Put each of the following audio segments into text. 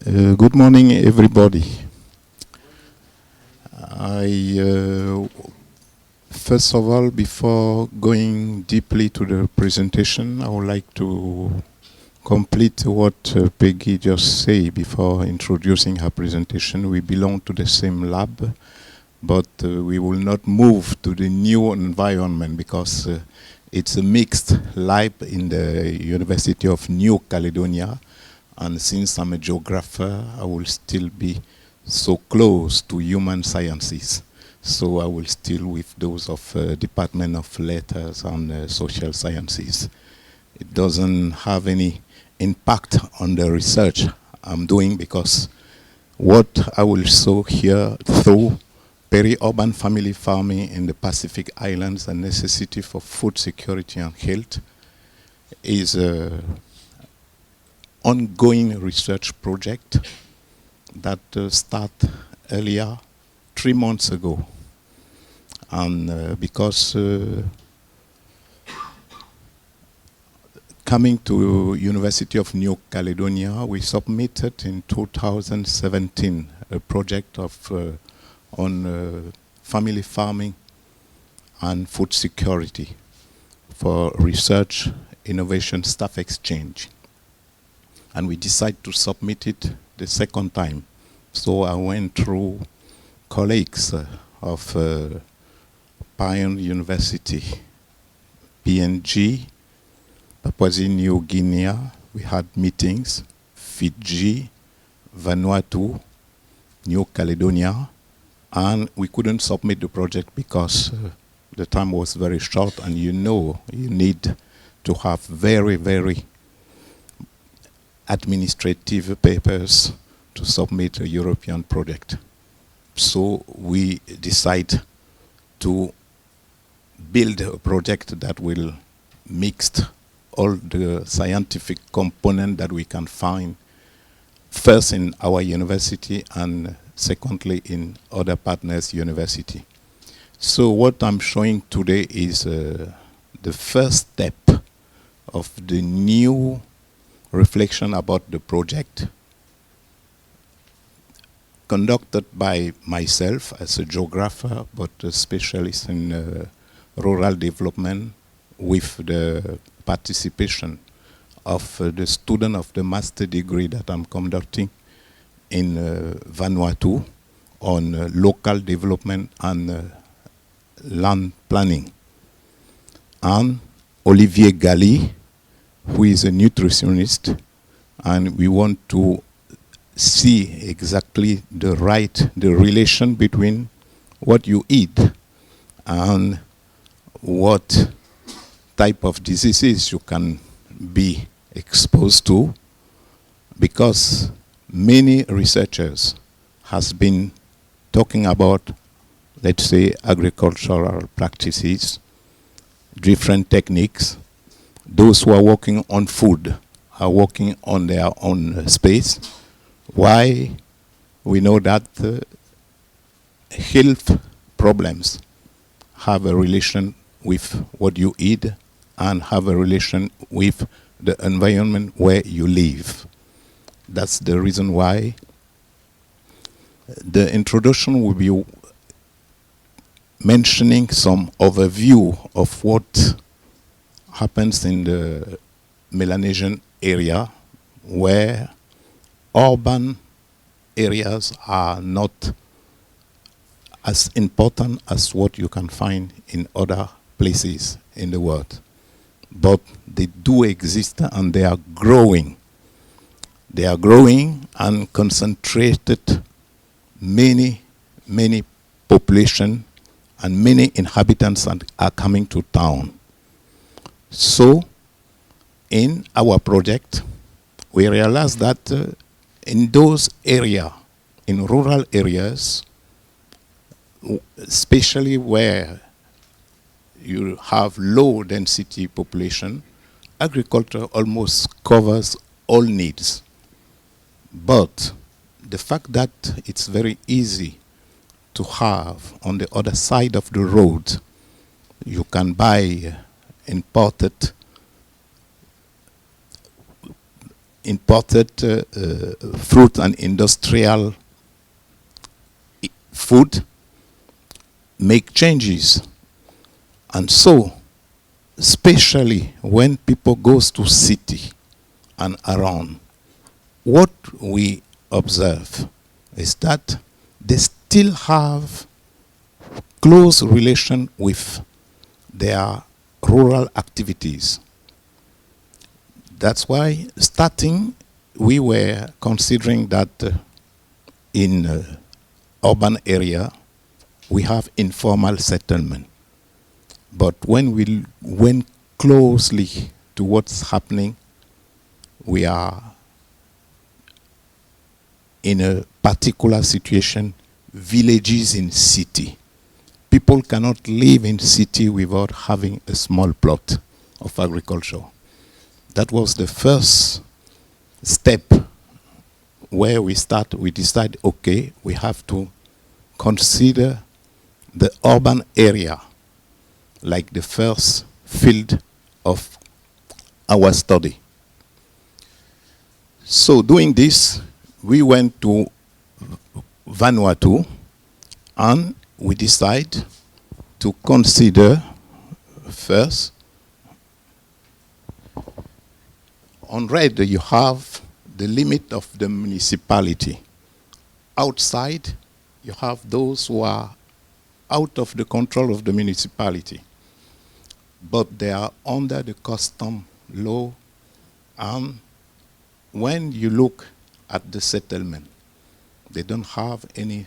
Good morning, everybody. First of all, before going deeply to the presentation, I would like to complete what Peggy just said before introducing her presentation. We belong to the same lab, but we will not move to the new environment because it's a mixed lab in the University of New-Caledonia. And since I'm a geographer, I will still be so close to human sciences. So I will still with those of Department of Letters and Social Sciences. It doesn't have any impact on the research I'm doing because what I will show here through peri-urban family farming in the Pacific Islands and necessity for food security and health is ongoing research project that started earlier, 3 months ago. And because coming to University of New Caledonia, we submitted in 2017 a project of on family farming and food security for research, innovation, staff exchange. And we decided to submit it the second time. So I went through colleagues of PIURN University, PNG, Papua New Guinea. We had meetings, Fiji, Vanuatu, New Caledonia, and we couldn't submit the project because the time was very short, and you need to have very, very administrative papers to submit a European project. So we decide to build a project that will mix all the scientific component that we can find, first in our university and secondly in other partners' university. So what I'm showing today is the first step of the new reflection about the project conducted by myself as a geographer, but a specialist in rural development with the participation of the student of the master degree that I'm conducting in Vanuatu on local development and land planning. And Olivier Galli, who is a nutritionist, and we want to see exactly the relation between what you eat and what type of diseases you can be exposed to, because many researchers has been talking about, let's say, agricultural practices, different techniques. Those who are working on food are working on their own space. Why? We know that health problems have a relation with what you eat and have a relation with the environment where you live. That's the reason why the introduction will be mentioning some overview of what happens in the Melanesian area, where urban areas are not as important as what you can find in other places in the world. But they do exist and they are growing. They are growing and concentrated many population and many inhabitants are coming to town. So in our project, we realized that in those areas, in rural areas, especially where you have low density population, agriculture almost covers all needs. But the fact that it's very easy to have on the other side of the road, you can buy imported imported fruit and industrial food make changes. And so, especially when people goes to city and around, what we observe is that they still have close relation with their rural activities. That's why starting, we were considering that in urban area, we have informal settlement. But when we went closely to what's happening, we are in a particular situation, villages in city. People cannot live in city without having a small plot of agriculture. That was the first step where we decide, okay, we have to consider the urban area like the first field of our study. So doing this, we went to Vanuatu and we decide to consider first, on red you have the limit of the municipality. Outside you have those who are out of the control of the municipality, but they are under the custom law, and when you look at the settlement, they don't have any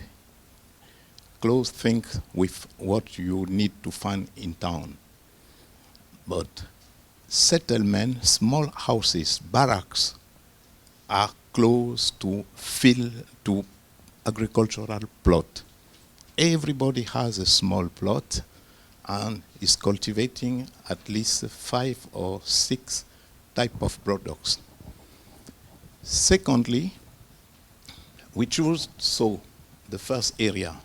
close thing with what you need to find in town. But settlement, small houses, barracks, are close to field, to agricultural plot. Everybody has a small plot and is cultivating at least 5 or 6 type of products. Secondly, we choose the first area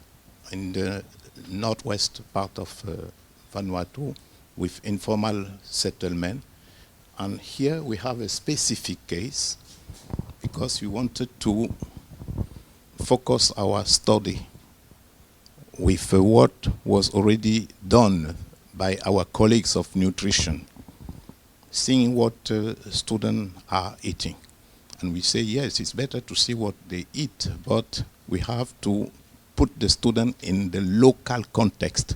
in the northwest part of Vanuatu with informal settlement, and here we have a specific case because we wanted to focus our study with what was already done by our colleagues of nutrition, seeing what students are eating. And we say, yes, it's better to see what they eat, but we have to put the student in the local context.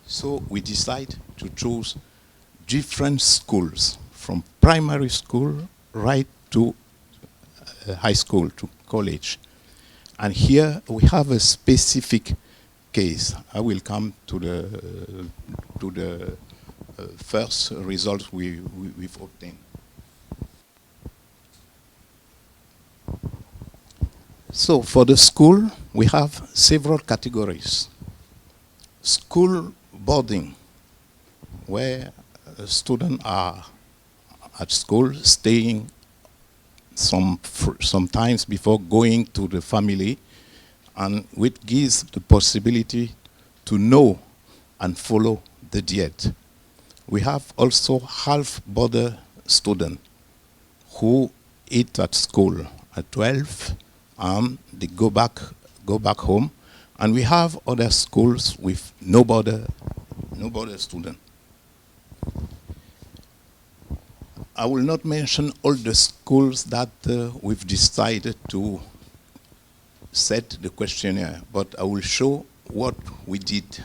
So we decide to choose different schools, from primary school right to high school, to college. And here we have a specific case. I will come to the first results we've obtained. So for the school, we have several categories. School boarding, where students are at school staying sometimes before going to the family, and which gives the possibility to know and follow the diet. We have also half-boarder students who eat at school at 12, and they go back home. And we have other schools with no border student. I will not mention all the schools that we've decided to set the questionnaire, but I will show what we did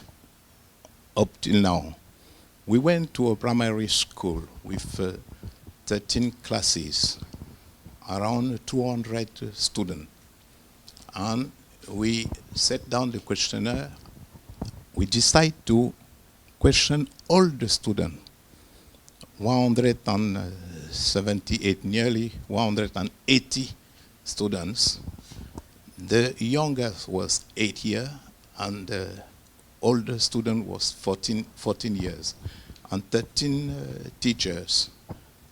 up till now. We went to a primary school with 13 classes, around 200 students, and we set down the questionnaire. We decide to question all the students, 178, nearly 180 students. The youngest was 8 years, and the older student was 14 years. And 13 teachers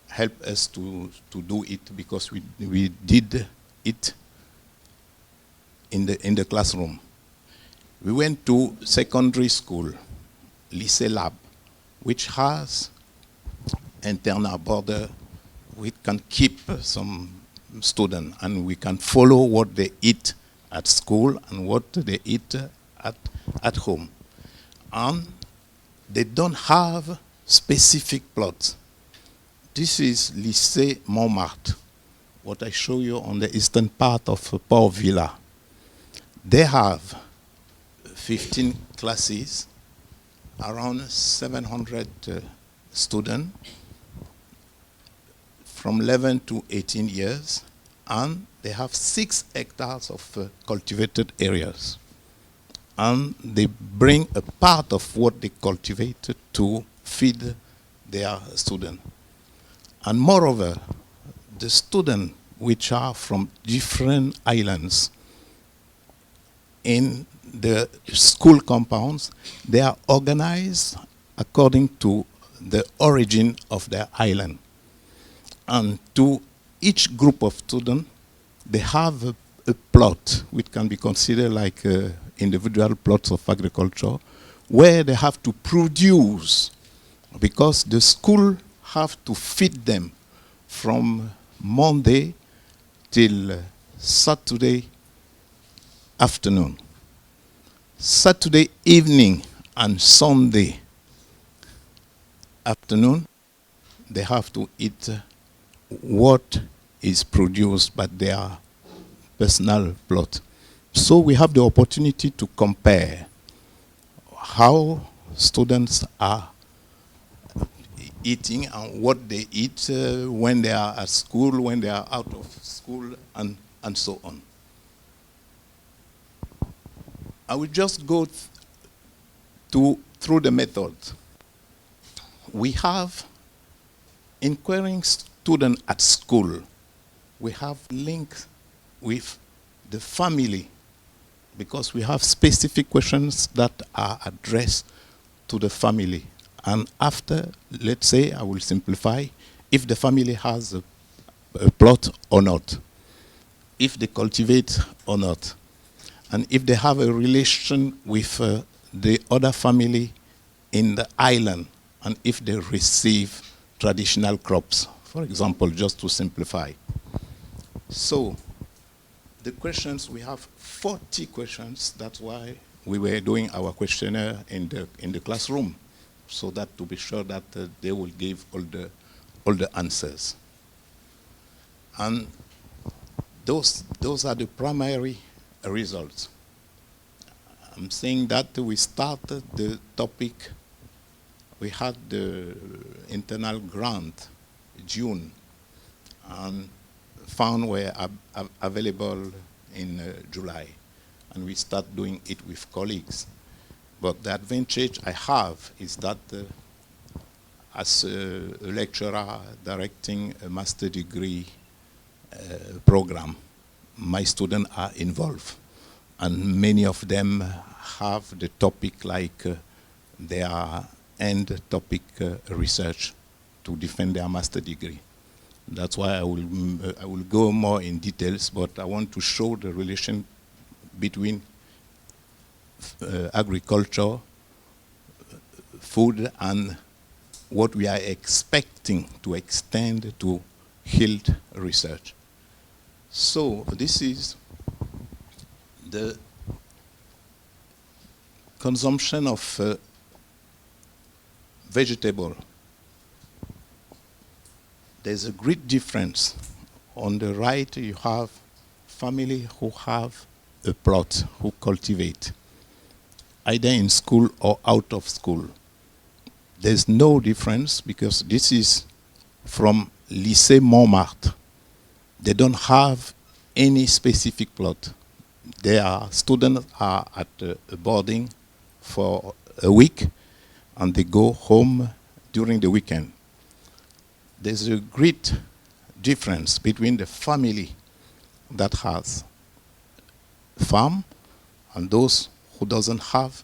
helped us to do it, because we did it in the classroom. We went to secondary school, Lycée Lab, which has internal border. We can keep some students, and we can follow what they eat at school and what they eat at home. And they don't have specific plots. This is Lycée Montmartre, what I show you on the eastern part of Port Villa. They have 15 classes, around 700 students from 11 to 18 years, and they have 6 hectares of cultivated areas. And they bring a part of what they cultivate to feed their students. And moreover, the students which are from different islands in the school compounds, they are organized according to the origin of their island. And to each group of students, they have a plot which can be considered like individual plots of agriculture, where they have to produce, because the school have to feed them from Monday till Saturday afternoon. Saturday evening and Sunday afternoon, they have to eat what is produced by their personal plot. So we have the opportunity to compare how students are eating and what they eat when they are at school, when they are out of school, and so on. I will just go through the method. We have inquiring students at school. We have links with the family, because we have specific questions that are addressed to the family. And after, let's say, I will simplify, if the family has a plot or not, if they cultivate or not, and if they have a relation with the other family in the island, and if they receive traditional crops, for example, just to simplify. So, the questions, we have 40 questions. That's why we were doing our questionnaire in the classroom, so that to be sure that they will give all the answers. And those are the primary results. I'm saying that we started the topic, we had the internal grant, June, and funds were available in July, and we start doing it with colleagues. But the advantage I have is that as a lecturer directing a master degree program, my students are involved, and many of them have the topic like their end topic research to defend their master degree. That's why I will go more in details, but I want to show the relation between agriculture, food, and what we are expecting to extend to health research. So this is the consumption of vegetable. There's a great difference. On the right, you have family who have a plot, who cultivate, either in school or out of school. There's no difference, because this is from Lycée Montmartre. They don't have any specific plot. Their students are at a boarding for a week, and they go home during the weekend. There's a great difference between the family that has farm and those who doesn't have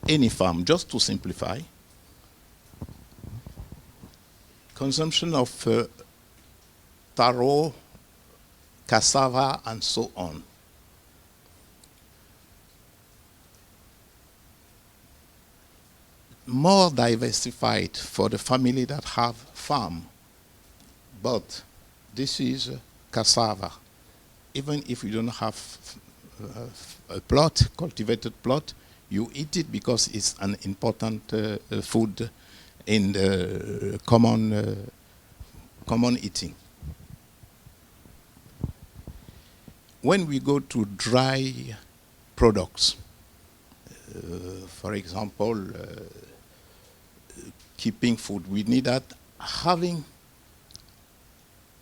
any farm. Just to simplify, consumption of taro, cassava, and so on. More diversified for the family that have farm. But this is cassava. Even if you don't have a plot, cultivated plot, you eat it because it's an important food in the common eating. When we go to dry products, for example, keeping food, we need that. Having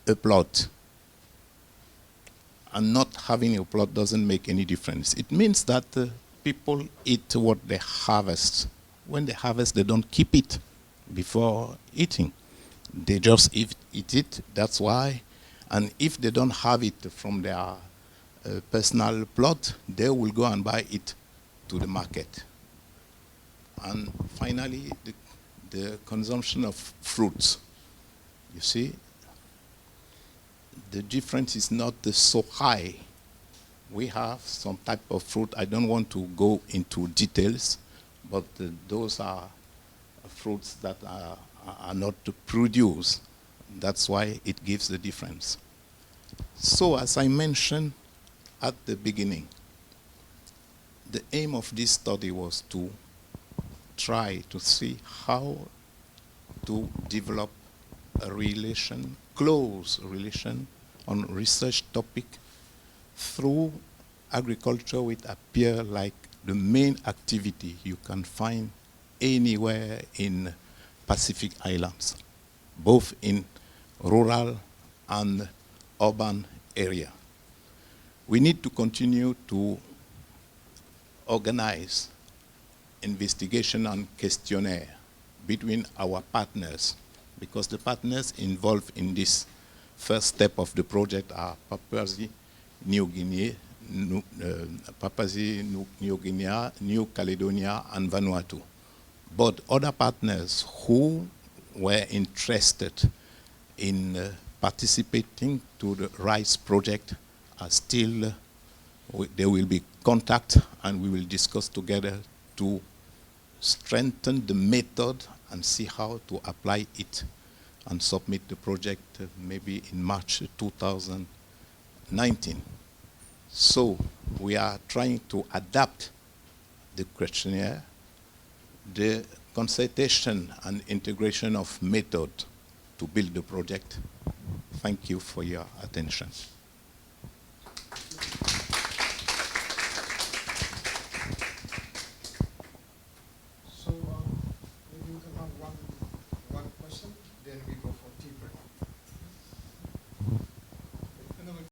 a plot and not having a plot doesn't make any difference. It means that people eat what they harvest. When they harvest, they don't keep it before eating. They just eat it, that's why. And if they don't have it from their personal plot, they will go and buy it to the market. And finally, the consumption of fruits. You see, the difference is not so high. We have some type of fruit. I don't want to go into details, but those are fruits that are not produced. That's why it gives the difference. So as I mentioned at the beginning, the aim of this study was to try to see how to develop a relation, close relation on research topic through agriculture, which appear like the main activity you can find anywhere in Pacific Islands, both in rural and urban area. We need to continue to organize investigation and questionnaire between our partners, because the partners involved in this first step of the project are Papua New Guinea, New Caledonia, and Vanuatu. But other partners who were interested in participating to the RISE project are still, there will be contact, and we will discuss together to strengthen the method and see how to apply it and submit the project maybe in March 2019. So we are trying to adapt the questionnaire, the consultation and integration of method to build the project. Thank you for your attention.